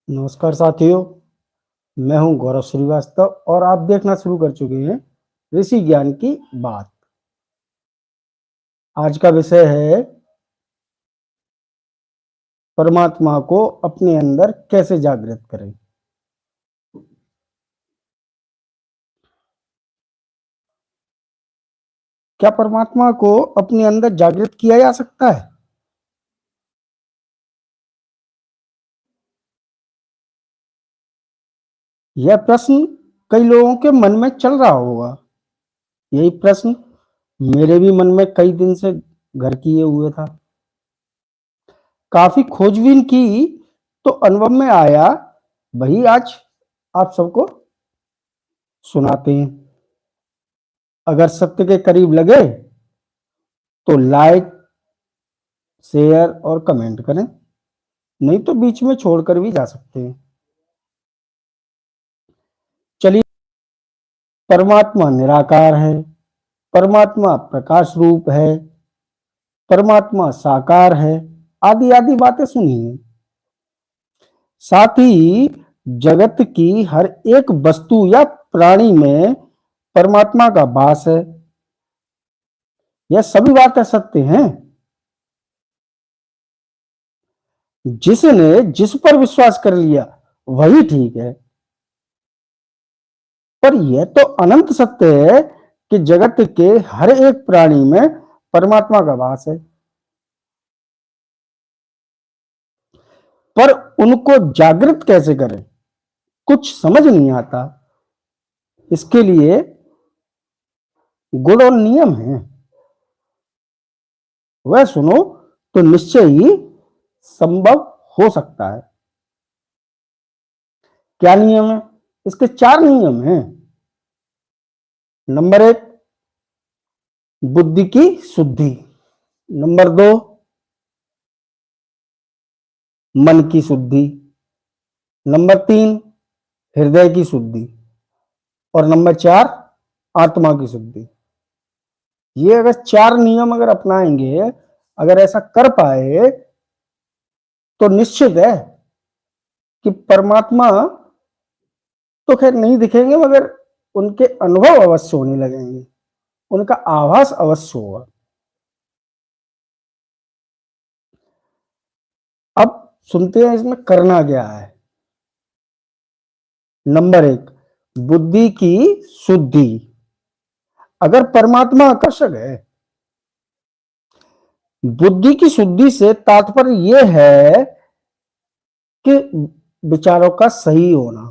नमस्कार साथियों, मैं हूं गौरव श्रीवास्तव और आप देखना शुरू कर चुके हैं ऋषि ज्ञान की बात। आज का विषय है परमात्मा को अपने अंदर कैसे जागृत करें। क्या परमात्मा को अपने अंदर जागृत किया जा सकता है? यह प्रश्न कई लोगों के मन में चल रहा होगा। यही प्रश्न मेरे भी मन में कई दिन से घर किए हुए था। काफी खोजबीन की तो अनुभव में आया, वही आज आप सबको सुनाते हैं। अगर सत्य के करीब लगे तो लाइक, शेयर और कमेंट करें, नहीं तो बीच में छोड़कर भी जा सकते हैं। चलिए, परमात्मा निराकार है, परमात्मा प्रकाश रूप है, परमात्मा साकार है, आदि आदि बातें सुनिए। साथ ही जगत की हर एक वस्तु या प्राणी में परमात्मा का वास है। यह सभी बातें सत्य हैं। जिसने जिस पर विश्वास कर लिया वही ठीक है, पर यह तो अनंत सत्य है कि जगत के हर एक प्राणी में परमात्मा का वास है। पर उनको जागृत कैसे करें, कुछ समझ नहीं आता। इसके लिए गुण और नियम है, वह सुनो तो निश्चय ही संभव हो सकता है। क्या नियम है? इसके 4 नियम हैं। नंबर 1, बुद्धि की शुद्धि। नंबर 2, मन की शुद्धि। नंबर 3, हृदय की शुद्धि। और नंबर 4, आत्मा की शुद्धि। ये अगर 4 नियम अगर अपनाएंगे, अगर ऐसा कर पाए तो निश्चित है कि परमात्मा तो खैर नहीं दिखेंगे, मगर उनके अनुभव अवश्य होने लगेंगे, उनका आभास अवश्य होगा। अब सुनते हैं इसमें करना क्या है। नंबर 1, बुद्धि की शुद्धि। अगर परमात्मा आकर्षक है, बुद्धि की शुद्धि से तात्पर्य यह है कि विचारों का सही होना,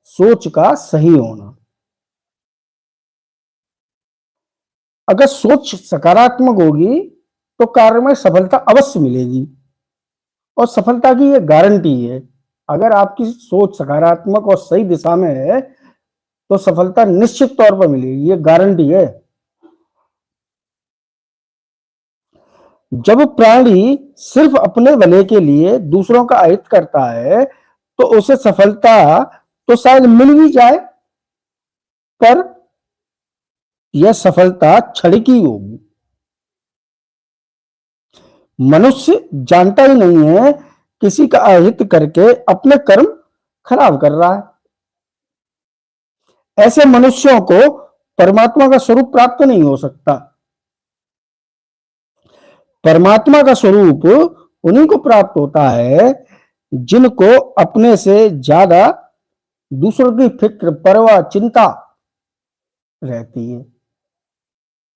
सोच का सही होना। अगर सोच सकारात्मक होगी तो कार्य में सफलता अवश्य मिलेगी, और सफलता की यह गारंटी है। अगर आपकी सोच सकारात्मक और सही दिशा में है तो सफलता निश्चित तौर पर मिलेगी, ये गारंटी है। जब प्राणी सिर्फ अपने भले के लिए दूसरों का अहित करता है तो उसे सफलता तो शायद मिल भी जाए, पर यह सफलता क्षणिक ही होगी। मनुष्य जानता ही नहीं है किसी का अहित करके अपने कर्म खराब कर रहा है। ऐसे मनुष्यों को परमात्मा का स्वरूप प्राप्त नहीं हो सकता। परमात्मा का स्वरूप उन्हीं को प्राप्त होता है जिनको अपने से ज्यादा दूसरों की फिक्र, परवाह, चिंता रहती है।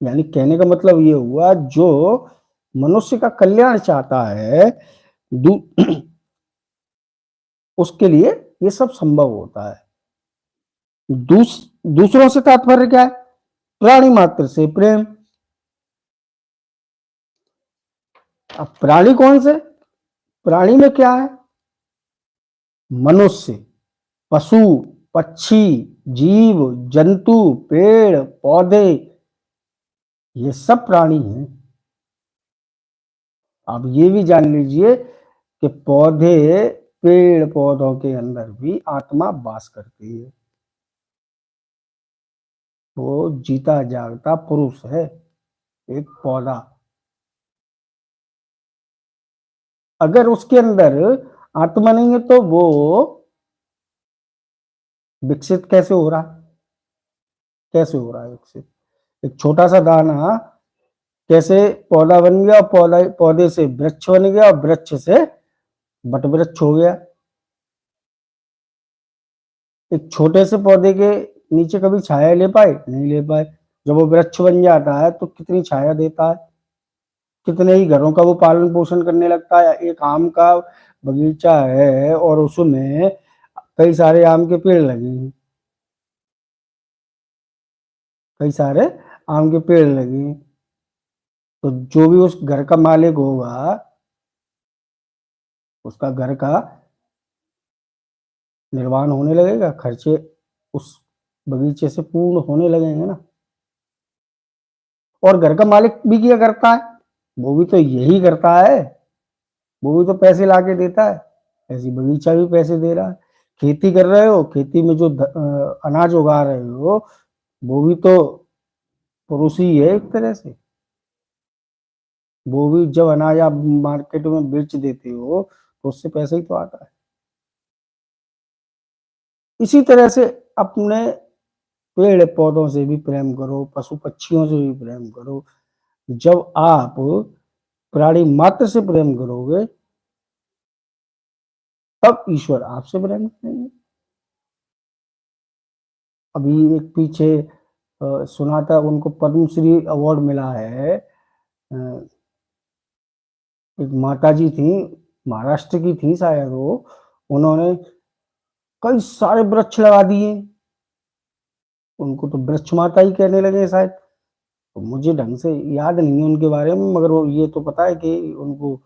यानी कहने का मतलब ये हुआ, जो मनुष्य का कल्याण चाहता है उसके लिए ये सब संभव होता है। दूसरों से तात्पर्य क्या है? प्राणी मात्र से प्रेम। अब प्राणी कौन से? प्राणी में क्या है? मनुष्य, पशु, पक्षी, जीव जंतु, पेड़ पौधे, ये सब प्राणी हैं। आप ये भी जान लीजिए कि पेड़ पौधों के अंदर भी आत्मा वास करती है। वो जीता जागता पुरुष है, एक पौधा। अगर उसके अंदर आत्मा नहीं है तो वो विकसित कैसे हो रहा है? कैसे हो रहा है विकसित? एक छोटा सा दाना कैसे पौधा बन गया, पौधे से वृक्ष बन गया, और वृक्ष से बट वृक्ष हो गया। एक छोटे से पौधे के नीचे कभी छाया ले पाए? नहीं ले पाए। जब वो वृक्ष बन जाता है तो कितनी छाया देता है, कितने ही घरों का वो पालन पोषण करने लगता है। एक आम का बगीचा है और उसमें कई सारे आम के पेड़ लगे हैं, कई सारे आम के पेड़ लगे हैं। तो जो भी उस घर का मालिक होगा, उसका घर का निर्माण होने लगेगा, खर्चे उस बगीचे से पूर्ण होने लगेंगे ना। और घर का मालिक भी क्या करता है? वो भी तो यही करता है, वो भी तो पैसे ला के देता है। ऐसी बगीचा भी पैसे दे रहा है। खेती कर रहे हो, खेती में जो अनाज उगा रहे हो, वो भी तो पड़ोसी ही है एक तरह से। वो भी जब अनाज आप मार्केट में बेच देते हो तो उससे पैसा ही तो आता है। इसी तरह से अपने पेड़ पौधों से भी प्रेम करो, पशु पक्षियों से भी प्रेम करो। जब आप प्राणी मात्र से प्रेम करोगे, तब ईश्वर आपसे प्रेम करेंगे। अभी एक पीछे सुना था, उनको पद्मश्री अवार्ड मिला है। एक माताजी थी, महाराष्ट्र की थी शायद वो, उन्होंने कई सारे वृक्ष लगा दिए। उनको तो वृक्ष माता ही कहने लगे शायद। तो मुझे ढंग से याद नहीं है उनके बारे में, मगर वो ये तो पता है कि उनको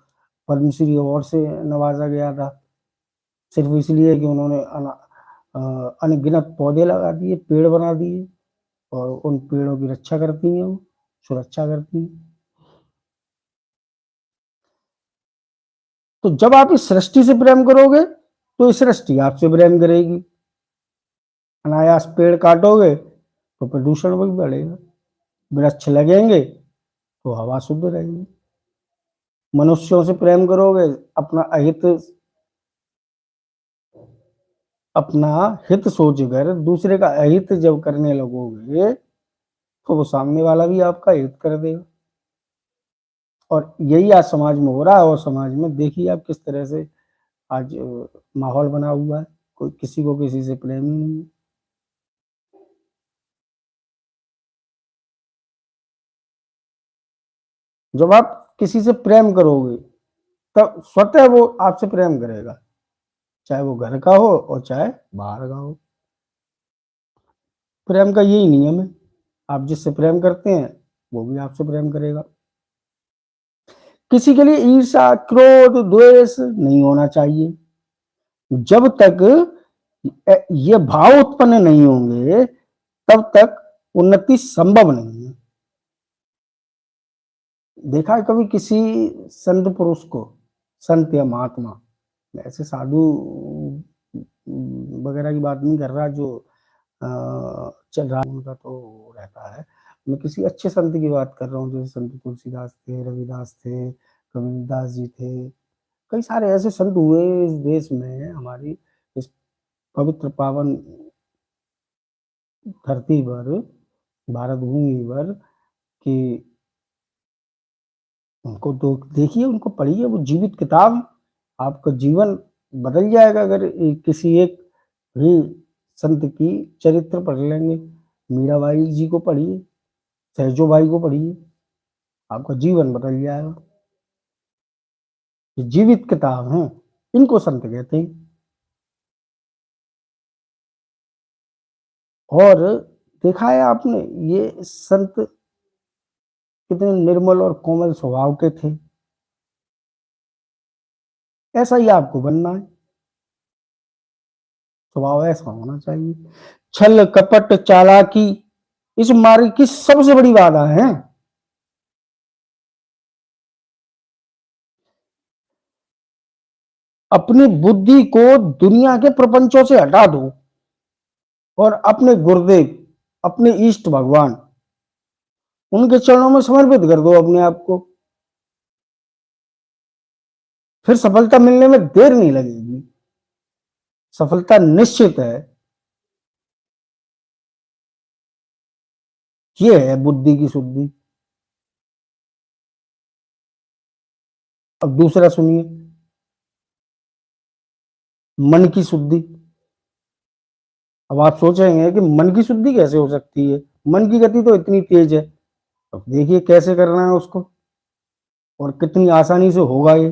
पद्मश्री अवार्ड से नवाजा गया था, सिर्फ इसलिए कि उन्होंने अनगिनत पौधे लगा दिए, पेड़ बना दिए, और उन पेड़ों की रक्षा करती हैं, वो सुरक्षा करती हैं। तो जब आप इस सृष्टि से प्रेम करोगे तो इस सृष्टि आपसे प्रेम करेगी। अनायास पेड़ काटोगे तो प्रदूषण भी बढ़ेगा, वृक्ष लगेंगे तो हवा शुद्ध रहेगी। मनुष्यों से प्रेम करोगे, अपना अहित अपना हित सोचकर दूसरे का अहित जब करने लगोगे तो वो सामने वाला भी आपका हित कर देगा। और यही आज समाज में हो रहा है। और समाज में देखिए आप किस तरह से आज माहौल बना हुआ है, कोई किसी को किसी से प्रेम ही नहीं है। जब आप किसी से प्रेम करोगे तब स्वतः वो आपसे प्रेम करेगा, चाहे वो घर का हो और चाहे बाहर का हो। प्रेम का यही नियम है, आप जिससे प्रेम करते हैं वो भी आपसे प्रेम करेगा। किसी के लिए ईर्ष्या, क्रोध, द्वेष नहीं होना चाहिए। जब तक ये भाव उत्पन्न नहीं होंगे तब तक उन्नति संभव नहीं है। देखा है कभी किसी संत पुरुष को, संत या महात्मा, ऐसे साधु वगैरह की बात नहीं कर रहा जो चल रहा है उनका तो रहता है। मैं किसी अच्छे संत की बात कर रहा हूँ, जैसे संत तुलसीदास थे, रविदास थे, कबीरदास जी थे। कई सारे ऐसे संत हुए इस देश में, हमारी इस पवित्र पावन धरती पर, भारत भूमि पर, कि उनको तो देखिए, उनको पढ़िए, वो जीवित किताब है। आपका जीवन बदल जाएगा अगर किसी एक भी संत की चरित्र पढ़ लेंगे। मीराबाई जी को पढ़िए, सहजो बाई को पढ़िए, आपका जीवन बदल जाएगा। ये जीवित किताब हैं, इनको संत कहते हैं। और देखा है आपने, ये संत कितने निर्मल और कोमल स्वभाव के थे। ऐसा ही आपको बनना है, स्वभाव ऐसा होना चाहिए। छल कपट चालाकी इस मार्ग की सबसे बड़ी बाधा है। अपनी बुद्धि को दुनिया के प्रपंचों से हटा दो और अपने गुरुदेव, अपने इष्ट भगवान, उनके चरणों में समर्पित कर दो अपने आप को। फिर सफलता मिलने में देर नहीं लगेगी, सफलता निश्चित है। ये है बुद्धि की शुद्धि। अब दूसरा सुनिए, मन की शुद्धि। अब आप सोचेंगे कि मन की शुद्धि कैसे हो सकती है, मन की गति तो इतनी तेज है। अब देखिए कैसे करना है उसको और कितनी आसानी से होगा ये।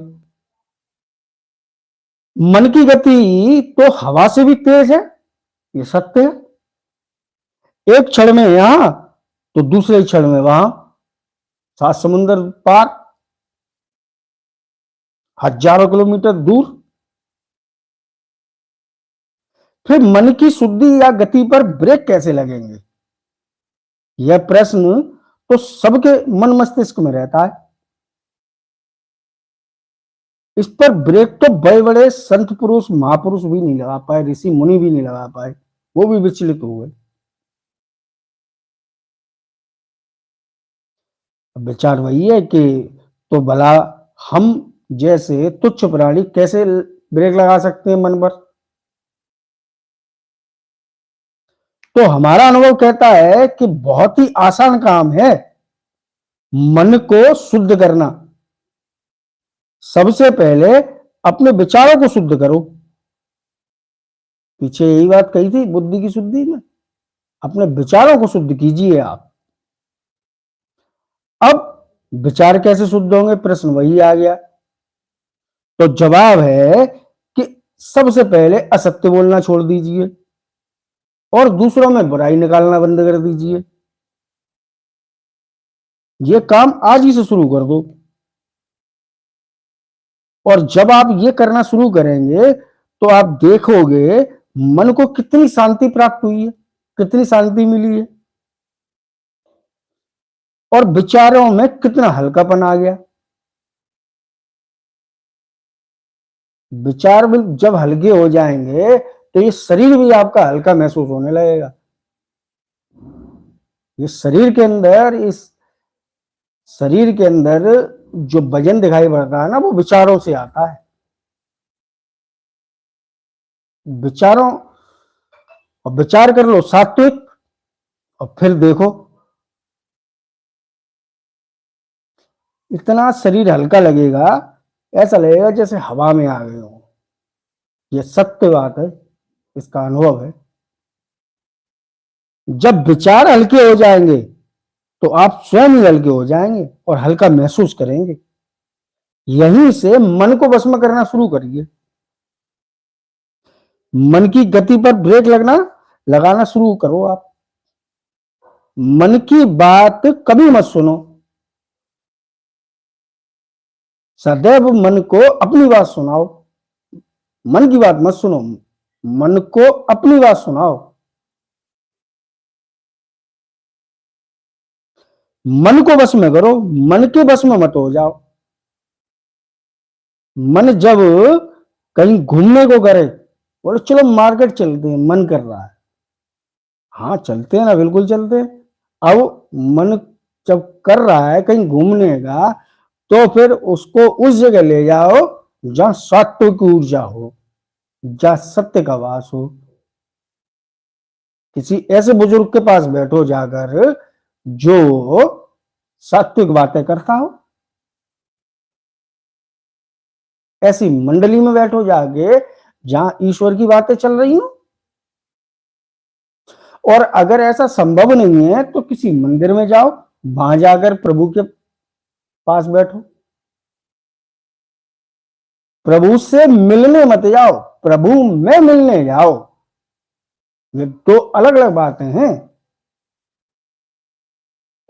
मन की गति तो हवा से भी तेज है, ये सत्य है। एक क्षण में यहां तो दूसरे क्षण में वहां, 7 समुंदर पार, हजारों किलोमीटर दूर। फिर मन की शुद्धि या गति पर ब्रेक कैसे लगेंगे, यह प्रश्न तो सबके मन मस्तिष्क में रहता है। इस पर ब्रेक तो बड़े बड़े संत पुरुष महापुरुष भी नहीं लगा पाए, ऋषि मुनि भी नहीं लगा पाए, वो भी विचलित हो गए। विचार वही है कि तो भला हम जैसे तुच्छ प्राणी कैसे ब्रेक लगा सकते हैं मन पर। तो हमारा अनुभव कहता है कि बहुत ही आसान काम है मन को शुद्ध करना। सबसे पहले अपने विचारों को शुद्ध करो। पीछे यही बात कही थी बुद्धि की शुद्धि में, अपने विचारों को शुद्ध कीजिए आप। अब विचार कैसे शुद्ध होंगे, प्रश्न वही आ गया। तो जवाब है कि सबसे पहले असत्य बोलना छोड़ दीजिए और दूसरों में बुराई निकालना बंद कर दीजिए। ये काम आज ही से शुरू कर दो। और जब आप ये करना शुरू करेंगे तो आप देखोगे मन को कितनी शांति प्राप्त हुई है, कितनी शांति मिली है और विचारों में कितना हल्कापन आ गया। विचार भी जब हल्के हो जाएंगे तो ये शरीर भी आपका हल्का महसूस होने लगेगा। ये शरीर के अंदर जो वजन दिखाई पड़ता है ना, वो विचारों से आता है। विचारों और विचार कर लो सात्विक और फिर देखो इतना शरीर हल्का लगेगा, ऐसा लगेगा जैसे हवा में आ गए हो। ये सत्य बात है, इसका अनुभव है। जब विचार हल्के हो जाएंगे तो आप स्वयं ही हल्के हो जाएंगे और हल्का महसूस करेंगे। यहीं से मन को वश में करना शुरू करिए। मन की गति पर ब्रेक लगाना शुरू करो आप। मन की बात कभी मत सुनो, सदैव मन को अपनी बात सुनाओ। मन की बात मत सुनो, मन को अपनी बात सुनाओ। मन को वश में करो, मन के वश में मत हो जाओ। मन जब कहीं घूमने को करे, बोले चलो मार्केट चलते हैं, मन कर रहा है, हाँ चलते हैं ना, बिल्कुल चलते हैं। अब मन जब कर रहा है कहीं घूमने का, तो फिर उसको उस जगह ले जाओ जहां सात्विक की ऊर्जा हो, जहां सत्य का वास हो। किसी ऐसे बुजुर्ग के पास बैठो जाकर जो सात्विक बातें करता हो, ऐसी मंडली में बैठो जाके जहां ईश्वर की बातें चल रही हो। और अगर ऐसा संभव नहीं है तो किसी मंदिर में जाओ, वहां जाकर प्रभु के पास बैठो। प्रभु से मिलने मत जाओ, प्रभु में मिलने जाओ। ये दो अलग अलग बातें हैं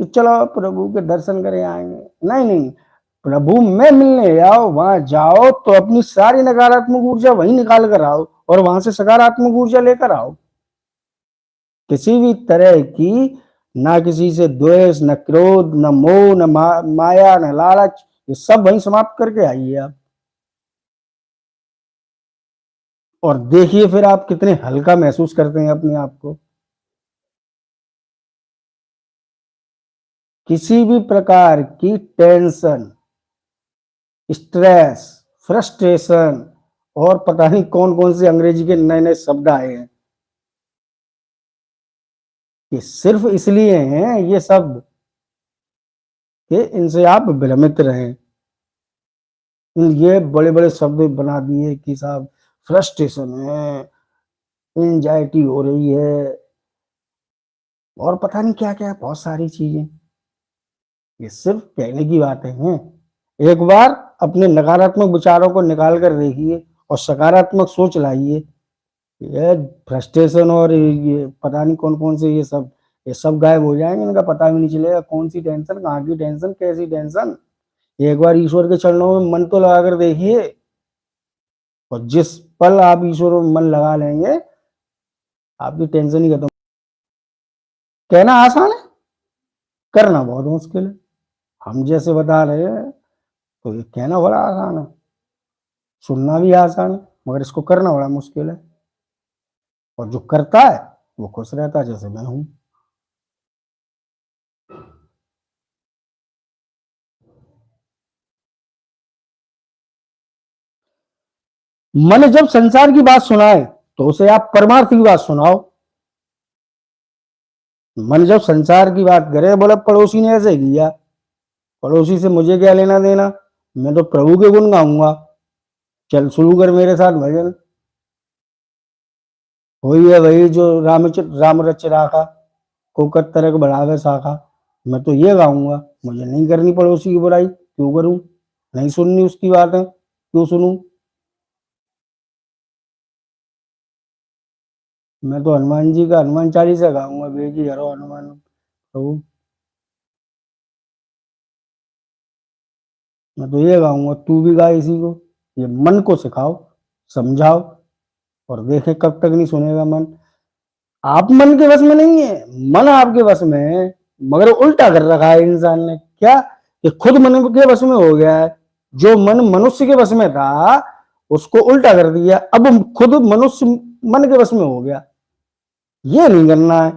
कि चलो प्रभु के दर्शन करे आएंगे, नहीं नहीं, प्रभु में मिलने जाओ। वहां जाओ तो अपनी सारी नकारात्मक ऊर्जा वहीं निकाल कर आओ और वहां से सकारात्मक ऊर्जा लेकर आओ। किसी भी तरह की ना किसी से द्वेष, न क्रोध, न मोह, न माया, न लालच, ये सब वहीं समाप्त करके आइए आप। और देखिए फिर आप कितने हल्का महसूस करते हैं अपने आप को। किसी भी प्रकार की टेंशन, स्ट्रेस, फ्रस्ट्रेशन और पता नहीं कौन कौन से अंग्रेजी के नए नए शब्द आए हैं, कि सिर्फ इसलिए हैं ये शब्द कि इनसे आप भ्रमित रहें। ये बड़े बड़े शब्द बना दिए कि साहब फ्रस्ट्रेशन है, एंजाइटी हो रही है, और पता नहीं क्या क्या, बहुत सारी चीजें। ये सिर्फ कहने की बातें हैं। एक बार अपने नकारात्मक विचारों को निकाल कर देखिए और सकारात्मक सोच लाइए। ये फ्रस्ट्रेशन और ये पता नहीं कौन कौन से ये सब गायब हो जाएंगे। इनका पता भी नहीं चलेगा कौन सी टेंशन, कहाँ की टेंशन, कैसी टेंशन। एक बार ईश्वर के चरणों में मन तो लगा कर देखिए, और जिस पल आप ईश्वर में मन लगा लेंगे आपकी टेंशन ही खत्म। कहना आसान है, करना बहुत मुश्किल है। हम जैसे बता रहे हैं तो ये कहना बड़ा आसान है, सुनना भी आसान है, मगर इसको करना बड़ा मुश्किल है। और जो करता है वो खुश रहता है, जैसे मैं हूं। मन जब संसार की बात सुनाए तो उसे आप परमार्थ की बात सुनाओ। मन जब संसार की बात करे, बोला पड़ोसी ने ऐसे किया, पड़ोसी से मुझे क्या लेना देना, मैं तो प्रभु के गुण गाऊंगा। चल शुरू कर मेरे साथ भजन। वही है वही जो राम रच राखा, को तरक बढ़ावे शाखा। मैं तो ये गाऊंगा, मुझे नहीं करनी पड़ोसी की बुराई, क्यों करूं, नहीं सुननी उसकी बातें, क्यों सुनूं। मैं तो हनुमान जी का हनुमान चालीसा गाऊंगा, बेजी हरो हनुमान प्रभु। मैं तो ये गाऊंगा, तू भी गा इसी को। ये मन को सिखाओ, समझाओ, और देखे कब तक नहीं सुनेगा मन। आप मन के वश में नहीं है, मन आपके वश में है, मगर उल्टा कर रखा है इंसान ने। क्या, कि खुद मन के वश में हो गया है। जो मन मनुष्य के वश में था उसको उल्टा कर दिया, अब खुद मनुष्य मन के वश में हो गया। ये नहीं करना है,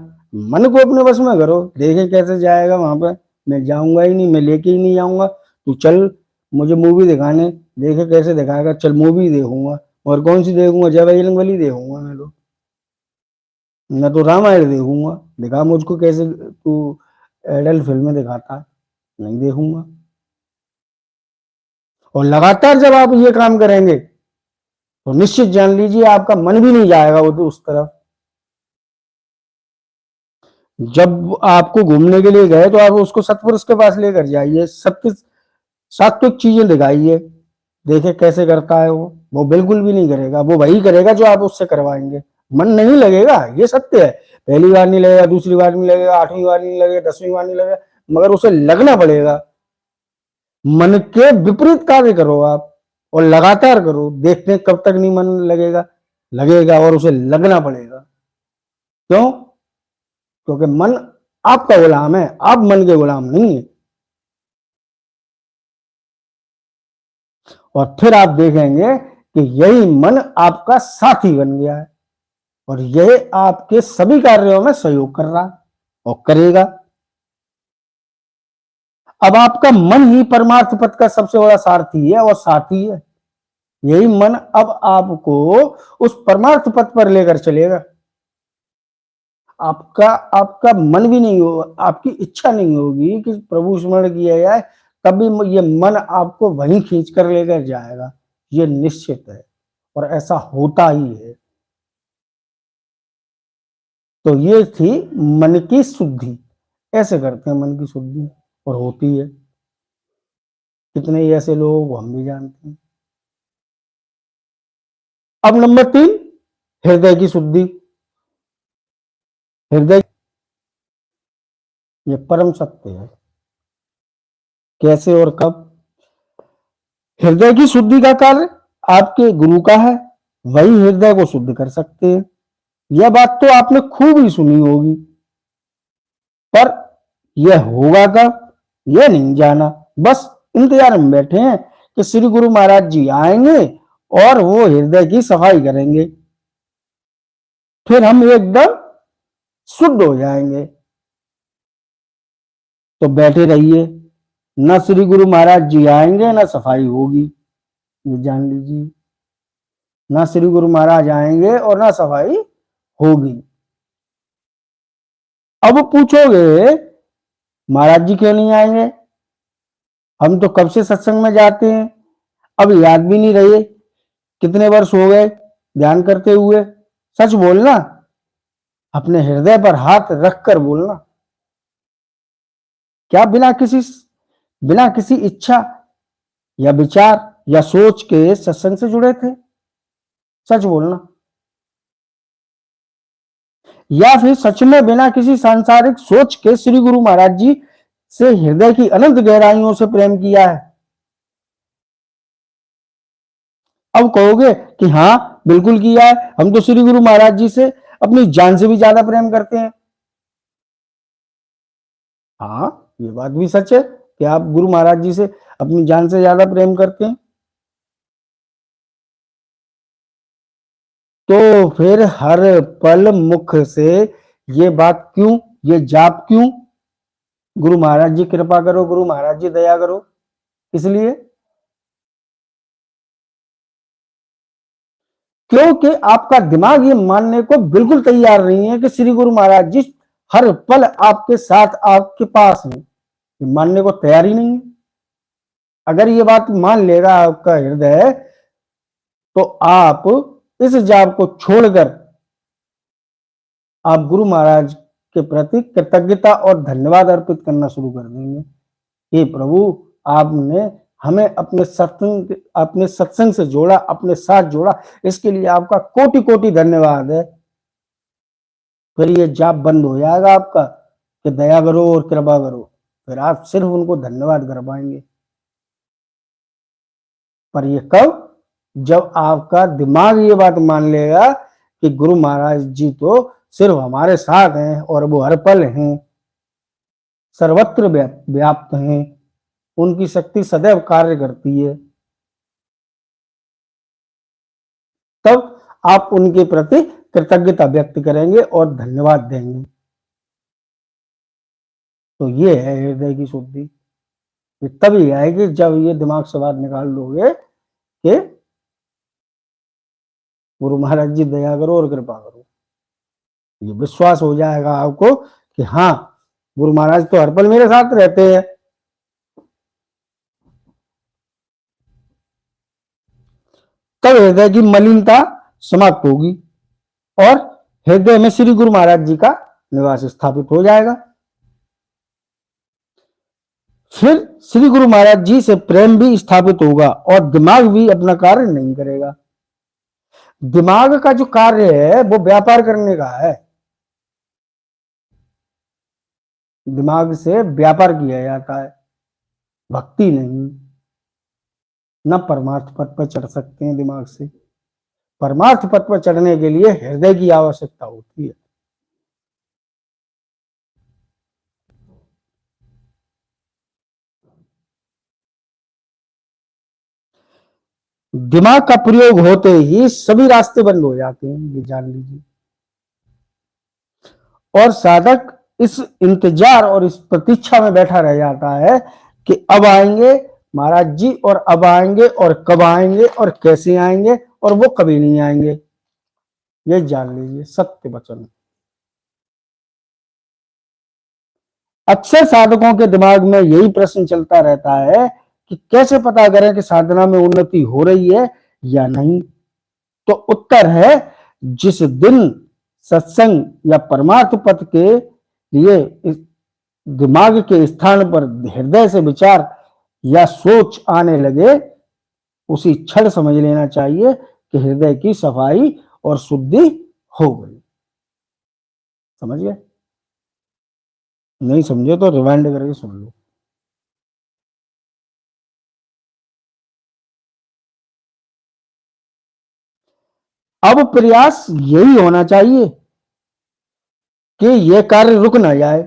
मन को अपने वश में करो, देखे कैसे जाएगा वहां पे। मैं जाऊंगा ही नहीं, मैं लेके ही नहीं जाऊंगा। तू चल मुझे मूवी दिखाने, देखे कैसे दिखाएगा, चल मूवी देखूंगा। और कौन सी देखूंगा, जय बजरंग बली देखूंगा। मैं तो रामायण देखूंगा, दिखा मुझको कैसे तू एडल्ट फिल्में दिखाता है, नहीं देखूंगा। और लगातार जब आप ये काम करेंगे तो निश्चित जान लीजिए आपका मन भी नहीं जाएगा वो तो उस तरफ। जब आपको घूमने के लिए गए तो आप उसको सतपुरुष के पास लेकर जाइए, सत्य सात्विक चीजें दिखाइए, देखे कैसे करता है वो बिल्कुल भी नहीं करेगा। वो वही करेगा जो आप उससे करवाएंगे। मन नहीं लगेगा, ये सत्य है। पहली बार नहीं लगेगा, दूसरी बार नहीं लगेगा, 8वीं बार नहीं लगेगा, 10वीं बार नहीं लगेगा, मगर उसे लगना पड़ेगा। मन के विपरीत कार्य करो आप, और लगातार करो, देखते हैं कब तक नहीं मन लगेगा। लगेगा, और उसे लगना पड़ेगा। क्यों? क्योंकि मन आपका गुलाम है, आप मन के गुलाम नहीं है। और फिर आप देखेंगे कि यही मन आपका साथी बन गया है, और यह आपके सभी कार्यों में सहयोग कर रहा है और करेगा। अब आपका मन ही परमार्थ पथ का सबसे बड़ा सारथी है और साथी है। यही मन अब आपको उस परमार्थ पथ पर लेकर चलेगा। आपका आपका मन भी नहीं हो, आपकी इच्छा नहीं होगी कि प्रभु स्मरण किया जाए, तभी ये मन आपको वहीं खींच कर लेकर जाएगा। ये निश्चित है, और ऐसा होता ही है। तो ये थी मन की शुद्धि। ऐसे करते हैं मन की शुद्धि, और होती है। कितने ही ऐसे लोग हम भी जानते हैं। अब नंबर 3, हृदय की शुद्धि। हृदय ये परम सत्य है। कैसे और कब? हृदय की शुद्धि का कार्य आपके गुरु का है, वही हृदय को शुद्ध कर सकते हैं। यह बात तो आपने खूब ही सुनी होगी, पर यह होगा कब, यह नहीं जाना। बस इंतजार में बैठे हैं कि श्री गुरु महाराज जी आएंगे और वो हृदय की सफाई करेंगे, फिर हम एकदम शुद्ध हो जाएंगे। तो बैठे रहिए, न श्री गुरु महाराज जी आएंगे न सफाई होगी, ये जान लीजिए। ना श्री गुरु महाराज आएंगे और ना सफाई होगी। अब पूछोगे महाराज जी क्यों नहीं आएंगे, हम तो कब से सत्संग में जाते हैं, अब याद भी नहीं रहे, कितने वर्ष हो गए ध्यान करते हुए। सच बोलना, अपने हृदय पर हाथ रखकर बोलना। क्या बिना किसी इच्छा या विचार या सोच के सत्संग से जुड़े थे? सच बोलना। या फिर सच में बिना किसी सांसारिक सोच के श्री गुरु महाराज जी से हृदय की अनंत गहराइयों से प्रेम किया है? अब कहोगे कि हाँ बिल्कुल किया है, हम तो श्री गुरु महाराज जी से अपनी जान से भी ज्यादा प्रेम करते हैं। हाँ, ये बात भी सच है कि आप गुरु महाराज जी से अपनी जान से ज्यादा प्रेम करते हैं। तो फिर हर पल मुख से ये बात क्यों, ये जाप क्यों? गुरु महाराज जी कृपा करो, गुरु महाराज जी दया करो, इसलिए। क्योंकि आपका दिमाग ये मानने को बिल्कुल तैयार नहीं है कि श्री गुरु महाराज जी हर पल आपके साथ, आपके पास हैं, ये मानने को तैयार ही नहीं है। अगर ये बात मान लेगा आपका हृदय, तो आप इस जाप को छोड़कर आप गुरु महाराज के प्रति कृतज्ञता और धन्यवाद अर्पित करना शुरू कर देंगे। हे प्रभु, आपने हमें अपने सत्संग से जोड़ा, अपने साथ जोड़ा, इसके लिए आपका कोटि कोटि धन्यवाद है। फिर ये जाप बंद हो जाएगा आपका कि दया करो और कृपा करो, फिर आप सिर्फ उनको धन्यवाद कर पाएंगे। पर ये कब? जब आपका दिमाग ये बात मान लेगा कि गुरु महाराज जी तो सिर्फ हमारे साथ हैं और वो हर पल हैं, सर्वत्र व्याप्त हैं, उनकी शक्ति सदैव कार्य करती है, तब आप उनके प्रति कृतज्ञता व्यक्त करेंगे और धन्यवाद देंगे। तो ये है हृदय की शुद्धि। ये तभी आएगी जब ये दिमाग से बात निकाल लोगे कि गुरु महाराज जी दया करो और कृपा करो। ये विश्वास हो जाएगा आपको कि हाँ, गुरु महाराज तो हर पल मेरे साथ रहते हैं। तब हृदय की मलिनता समाप्त होगी और हृदय में श्री गुरु महाराज जी का निवास स्थापित हो जाएगा। फिर श्री गुरु महाराज जी से प्रेम भी स्थापित होगा और दिमाग भी अपना कार्य नहीं करेगा। दिमाग का जो कार्य है वो व्यापार करने का है। दिमाग से व्यापार किया जाता है, भक्ति नहीं। न परमार्थ पद पर चढ़ सकते हैं दिमाग से। परमार्थ पद पर चढ़ने के लिए हृदय की आवश्यकता होती है। दिमाग का प्रयोग होते ही सभी रास्ते बंद हो जाते हैं, ये जान लीजिए। और साधक इस इंतजार और इस प्रतीक्षा में बैठा रह जाता है कि अब आएंगे महाराज जी, और अब आएंगे और कब आएंगे और कैसे आएंगे, और वो कभी नहीं आएंगे। ये जान लीजिए, सत्य वचन। अक्सर साधकों के दिमाग में यही प्रश्न चलता रहता है कि कैसे पता करें कि साधना में उन्नति हो रही है या नहीं। तो उत्तर है, जिस दिन सत्संग या परमार्थ पथ के लिए दिमाग के स्थान पर हृदय से विचार या सोच आने लगे, उसी क्षण समझ लेना चाहिए कि हृदय की सफाई और शुद्धि हो गई। समझ गए? नहीं समझे तो रिवाइंड करके सुन लो। अब प्रयास यही होना चाहिए कि यह कार्य रुक ना जाए।